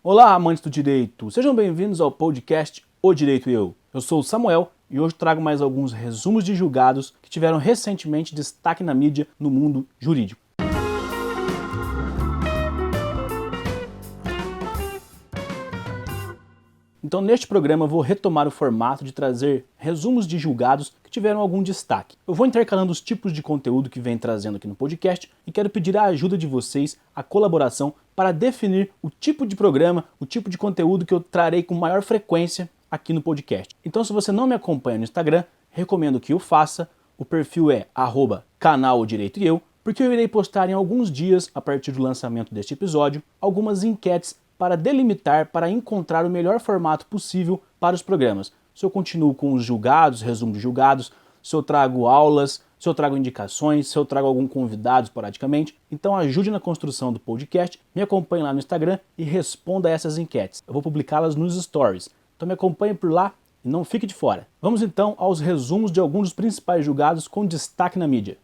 Olá, amantes do direito! Sejam bem-vindos ao podcast O Direito e Eu. Eu sou o Samuel e hoje trago mais alguns resumos de julgados que tiveram recentemente destaque na mídia no mundo jurídico. Então, neste programa, eu vou retomar o formato de trazer resumos de julgados que tiveram algum destaque. Eu vou intercalando os tipos de conteúdo que vem trazendo aqui no podcast e quero pedir a ajuda de vocês, a colaboração, para definir o tipo de programa, o tipo de conteúdo que eu trarei com maior frequência aqui no podcast. Então, se você não me acompanha no Instagram, recomendo que o faça. O perfil é @canal-direito-e-eu, porque eu irei postar em alguns dias, a partir do lançamento deste episódio, algumas enquetes para delimitar, para encontrar o melhor formato possível para os programas. Se eu continuo com os julgados, resumo de julgados, se eu trago aulas, se eu trago indicações, se eu trago algum convidado esporadicamente. Então ajude na construção do podcast, me acompanhe lá no Instagram e responda a essas enquetes. Eu vou publicá-las nos stories. Então me acompanhe por lá e não fique de fora. Vamos então aos resumos de alguns dos principais julgados com destaque na mídia.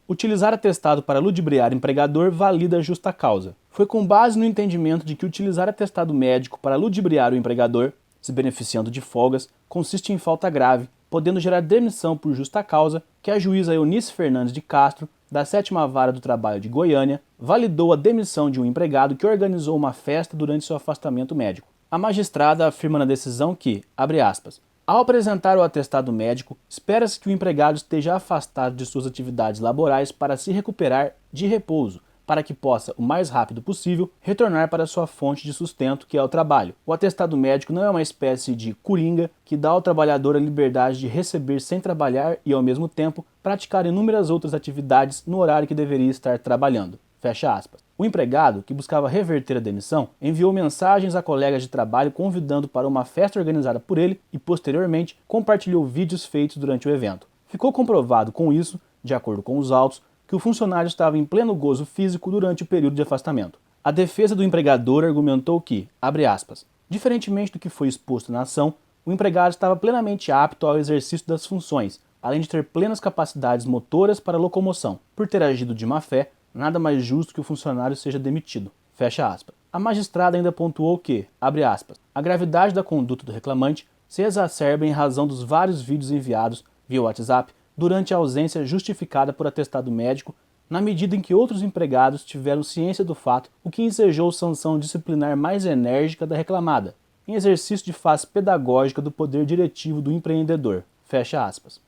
Utilizar atestado para ludibriar empregador valida justa causa. Foi com base no entendimento de que utilizar atestado médico para ludibriar o empregador, se beneficiando de folgas, consiste em falta grave, podendo gerar demissão por justa causa, que a juíza Eunice Fernandes de Castro, da 7ª Vara do Trabalho de Goiânia, validou a demissão de um empregado que organizou uma festa durante seu afastamento médico. A magistrada afirma na decisão que, abre aspas, ao apresentar o atestado médico, espera-se que o empregado esteja afastado de suas atividades laborais para se recuperar de repouso, para que possa, o mais rápido possível, retornar para sua fonte de sustento, que é o trabalho. O atestado médico não é uma espécie de coringa que dá ao trabalhador a liberdade de receber sem trabalhar e, ao mesmo tempo, praticar inúmeras outras atividades no horário que deveria estar trabalhando. Fecha aspas. O empregado, que buscava reverter a demissão, enviou mensagens a colegas de trabalho convidando para uma festa organizada por ele e, posteriormente, compartilhou vídeos feitos durante o evento. Ficou comprovado com isso, de acordo com os autos, que o funcionário estava em pleno gozo físico durante o período de afastamento. A defesa do empregador argumentou que, abre aspas, diferentemente do que foi exposto na ação, o empregado estava plenamente apto ao exercício das funções, além de ter plenas capacidades motoras para locomoção. Por ter agido de má fé, nada mais justo que o funcionário seja demitido. Fecha aspas. A magistrada ainda pontuou que, abre aspas, a gravidade da conduta do reclamante se exacerba em razão dos vários vídeos enviados via WhatsApp durante a ausência justificada por atestado médico, na medida em que outros empregados tiveram ciência do fato, o que ensejou sanção disciplinar mais enérgica da reclamada, em exercício de face pedagógica do poder diretivo do empreendedor. Fecha aspas.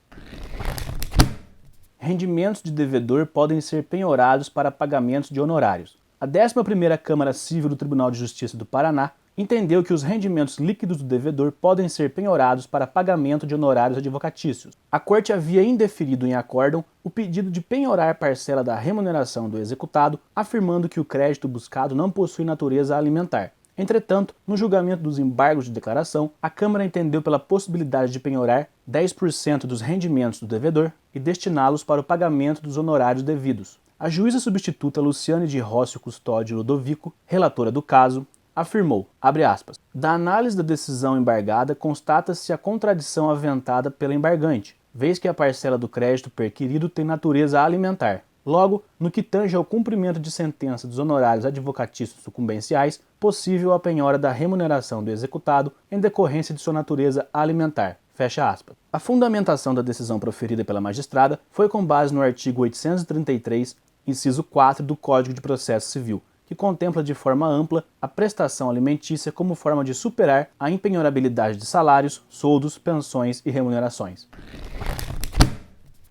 Rendimentos de devedor podem ser penhorados para pagamentos de honorários. A 11ª Câmara Civil do Tribunal de Justiça do Paraná entendeu que os rendimentos líquidos do devedor podem ser penhorados para pagamento de honorários advocatícios. A Corte havia indeferido em acórdão o pedido de penhorar parcela da remuneração do executado, afirmando que o crédito buscado não possui natureza alimentar. Entretanto, no julgamento dos embargos de declaração, a Câmara entendeu pela possibilidade de penhorar 10% dos rendimentos do devedor e destiná-los para o pagamento dos honorários devidos. A juíza substituta Luciane de Rócio Custódio Ludovico, relatora do caso, afirmou, abre aspas, da análise da decisão embargada constata-se a contradição aventada pela embargante, vez que a parcela do crédito perquirido tem natureza alimentar. Logo, no que tange ao cumprimento de sentença dos honorários advocatícios sucumbenciais, possível a penhora da remuneração do executado em decorrência de sua natureza alimentar. Fecha aspas. A fundamentação da decisão proferida pela magistrada foi com base no artigo 833, inciso 4 do Código de Processo Civil, que contempla de forma ampla a prestação alimentícia como forma de superar a impenhorabilidade de salários, soldos, pensões e remunerações.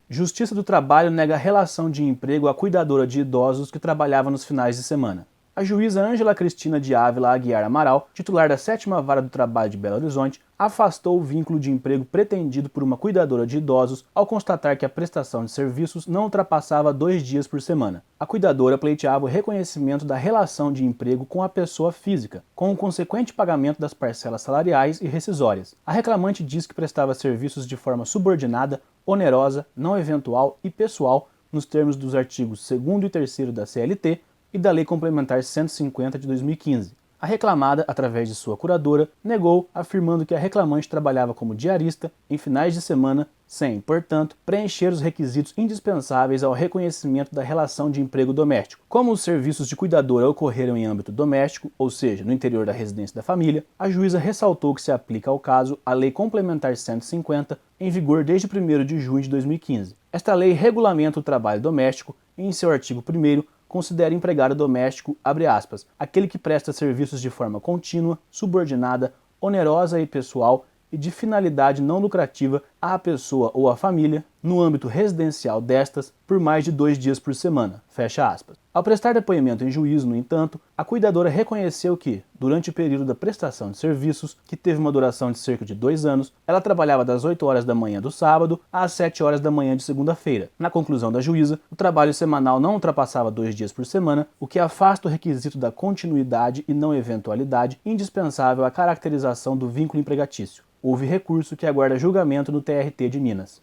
Justiça do Trabalho nega relação de emprego à cuidadora de idosos que trabalhava nos finais de semana. A juíza Ângela Cristina de Ávila Aguiar Amaral, titular da 7ª Vara do Trabalho de Belo Horizonte, afastou o vínculo de emprego pretendido por uma cuidadora de idosos ao constatar que a prestação de serviços não ultrapassava 2 dias por semana. A cuidadora pleiteava o reconhecimento da relação de emprego com a pessoa física, com o consequente pagamento das parcelas salariais e rescisórias. A reclamante diz que prestava serviços de forma subordinada, onerosa, não eventual e pessoal, nos termos dos artigos 2º e 3º da CLT e da Lei Complementar 150 de 2015. A reclamada, através de sua curadora, negou, afirmando que a reclamante trabalhava como diarista em finais de semana sem, portanto, preencher os requisitos indispensáveis ao reconhecimento da relação de emprego doméstico. Como os serviços de cuidadora ocorreram em âmbito doméstico, ou seja, no interior da residência da família, a juíza ressaltou que se aplica ao caso a Lei Complementar 150, em vigor desde 1º de junho de 2015. Esta lei regulamenta o trabalho doméstico e, em seu artigo 1º, considera empregado doméstico, abre aspas, aquele que presta serviços de forma contínua, subordinada, onerosa e pessoal e de finalidade não lucrativa à pessoa ou à família, no âmbito residencial destas, por mais de 2 dias por semana, fecha aspas. Ao prestar depoimento em juízo, no entanto, a cuidadora reconheceu que, durante o período da prestação de serviços, que teve uma duração de cerca de 2 anos, ela trabalhava das 8 horas da manhã do sábado às 7 horas da manhã de segunda-feira. Na conclusão da juíza, o trabalho semanal não ultrapassava 2 dias por semana, o que afasta o requisito da continuidade e não eventualidade indispensável à caracterização do vínculo empregatício. Houve recurso que aguarda julgamento no TRT de Minas.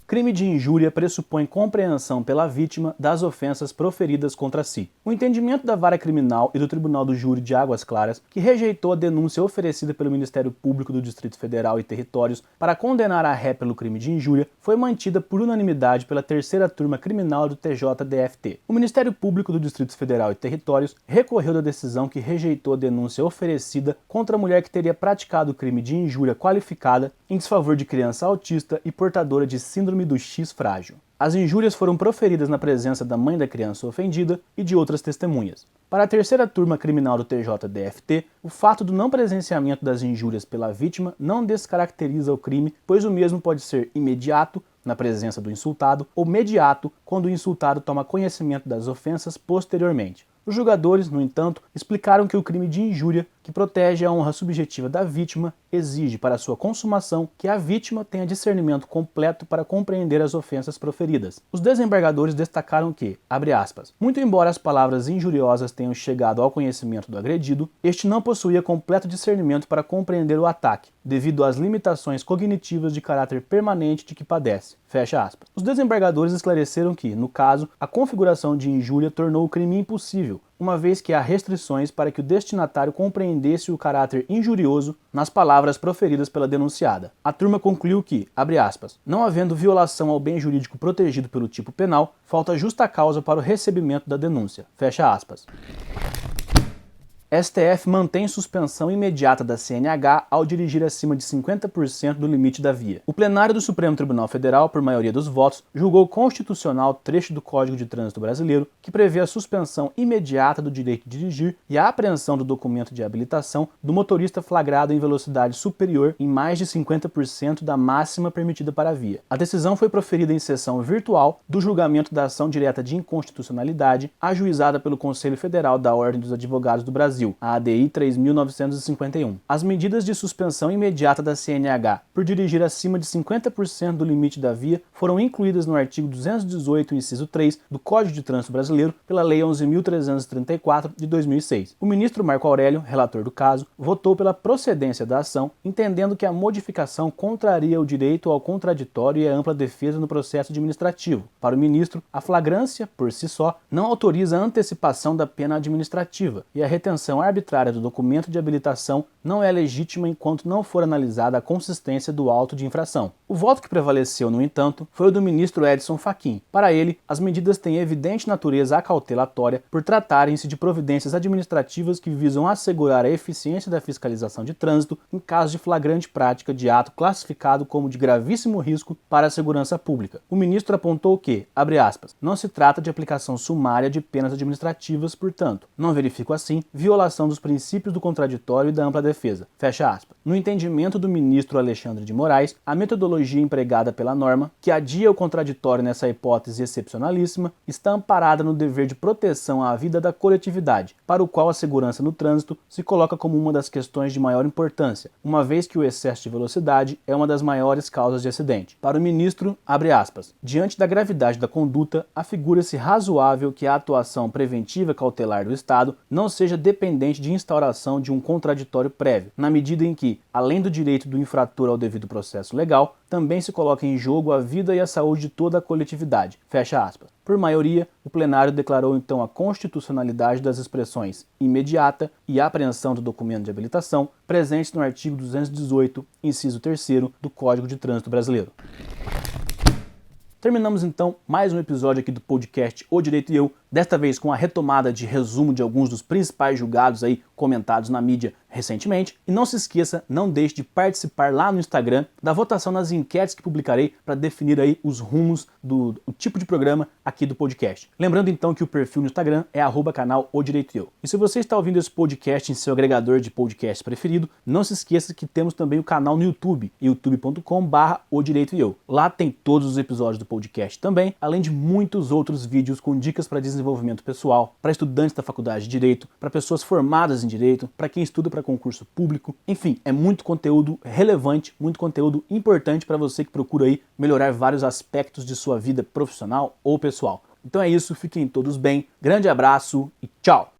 Crime de injúria pressupõe compreensão pela vítima das ofensas proferidas contra si. O entendimento da Vara Criminal e do Tribunal do Júri de Águas Claras, que rejeitou a denúncia oferecida pelo Ministério Público do Distrito Federal e Territórios para condenar a ré pelo crime de injúria, foi mantida por unanimidade pela 3ª Turma Criminal do TJDFT. O Ministério Público do Distrito Federal e Territórios recorreu da decisão que rejeitou a denúncia oferecida contra a mulher que teria praticado o crime de injúria qualificada em desfavor de criança autista e portadora de síndrome do X frágil. As injúrias foram proferidas na presença da mãe da criança ofendida e de outras testemunhas. Para a 3ª Turma Criminal do TJDFT, o fato do não presenciamento das injúrias pela vítima não descaracteriza o crime, pois o mesmo pode ser imediato, na presença do insultado, ou mediato, quando o insultado toma conhecimento das ofensas posteriormente. Os julgadores, no entanto, explicaram que o crime de injúria, que protege a honra subjetiva da vítima, exige para sua consumação que a vítima tenha discernimento completo para compreender as ofensas proferidas. Os desembargadores destacaram que, abre aspas, muito embora as palavras injuriosas tenham chegado ao conhecimento do agredido, este não possuía completo discernimento para compreender o ataque, devido às limitações cognitivas de caráter permanente de que padece. Fecha aspas. Os desembargadores esclareceram que, no caso, a configuração de injúria tornou o crime impossível, uma vez que há restrições para que o destinatário compreendesse o caráter injurioso nas palavras proferidas pela denunciada. A turma concluiu que, abre aspas, não havendo violação ao bem jurídico protegido pelo tipo penal, falta justa causa para o recebimento da denúncia. Fecha aspas. STF mantém suspensão imediata da CNH ao dirigir acima de 50% do limite da via. O plenário do Supremo Tribunal Federal, por maioria dos votos, julgou constitucional trecho do Código de Trânsito Brasileiro que prevê a suspensão imediata do direito de dirigir e a apreensão do documento de habilitação do motorista flagrado em velocidade superior em mais de 50% da máxima permitida para a via. A decisão foi proferida em sessão virtual do julgamento da ação direta de inconstitucionalidade ajuizada pelo Conselho Federal da Ordem dos Advogados do Brasil, a ADI 3.951. As medidas de suspensão imediata da CNH por dirigir acima de 50% do limite da via foram incluídas no artigo 218, inciso 3, do Código de Trânsito Brasileiro pela Lei 11.334, de 2006. O ministro Marco Aurélio, relator do caso, votou pela procedência da ação, entendendo que a modificação contraria o direito ao contraditório e à ampla defesa no processo administrativo. Para o ministro, a flagrância, por si só, não autoriza a antecipação da pena administrativa e a retenção arbitrária do documento de habilitação não é legítima enquanto não for analisada a consistência do auto de infração. O voto que prevaleceu, no entanto, foi o do ministro Edson Fachin. Para ele, as medidas têm evidente natureza acautelatória por tratarem-se de providências administrativas que visam assegurar a eficiência da fiscalização de trânsito em caso de flagrante prática de ato classificado como de gravíssimo risco para a segurança pública. O ministro apontou que, abre aspas, não se trata de aplicação sumária de penas administrativas, portanto, não verifico assim violação dos princípios do contraditório e da ampla defesa. Fecha aspas. No entendimento do ministro Alexandre de Moraes, a metodologia empregada pela norma, que adia o contraditório nessa hipótese excepcionalíssima, está amparada no dever de proteção à vida da coletividade, para o qual a segurança no trânsito se coloca como uma das questões de maior importância, uma vez que o excesso de velocidade é uma das maiores causas de acidente. Para o ministro, abre aspas, diante da gravidade da conduta, afigura-se razoável que a atuação preventiva cautelar do Estado não seja dependente independente de instauração de um contraditório prévio, na medida em que, além do direito do infrator ao devido processo legal, também se coloca em jogo a vida e a saúde de toda a coletividade. Fecha aspas. Por maioria, o plenário declarou então a constitucionalidade das expressões imediata e apreensão do documento de habilitação presentes no artigo 218, inciso 3º do Código de Trânsito Brasileiro. Terminamos então mais um episódio aqui do podcast O Direito e Eu, desta vez com a retomada de resumo de alguns dos principais julgados aí comentados na mídia recentemente. E não se esqueça, não deixe de participar lá no Instagram da votação nas enquetes que publicarei para definir aí os rumos do tipo de programa aqui do podcast. Lembrando então que o perfil no Instagram é @canal O Direito e Eu. E se você está ouvindo esse podcast em seu agregador de podcast preferido, não se esqueça que temos também o canal no YouTube, youtube.com/O Direito e Eu. Lá tem todos os episódios do podcast também, além de muitos outros vídeos com dicas para desenvolvimento pessoal, para estudantes da faculdade de Direito, para pessoas formadas em Direito, para quem estuda para concurso público. Enfim, é muito conteúdo relevante, muito conteúdo importante para você que procura aí melhorar vários aspectos de sua vida profissional ou pessoal. Então é isso, fiquem todos bem, grande abraço e tchau!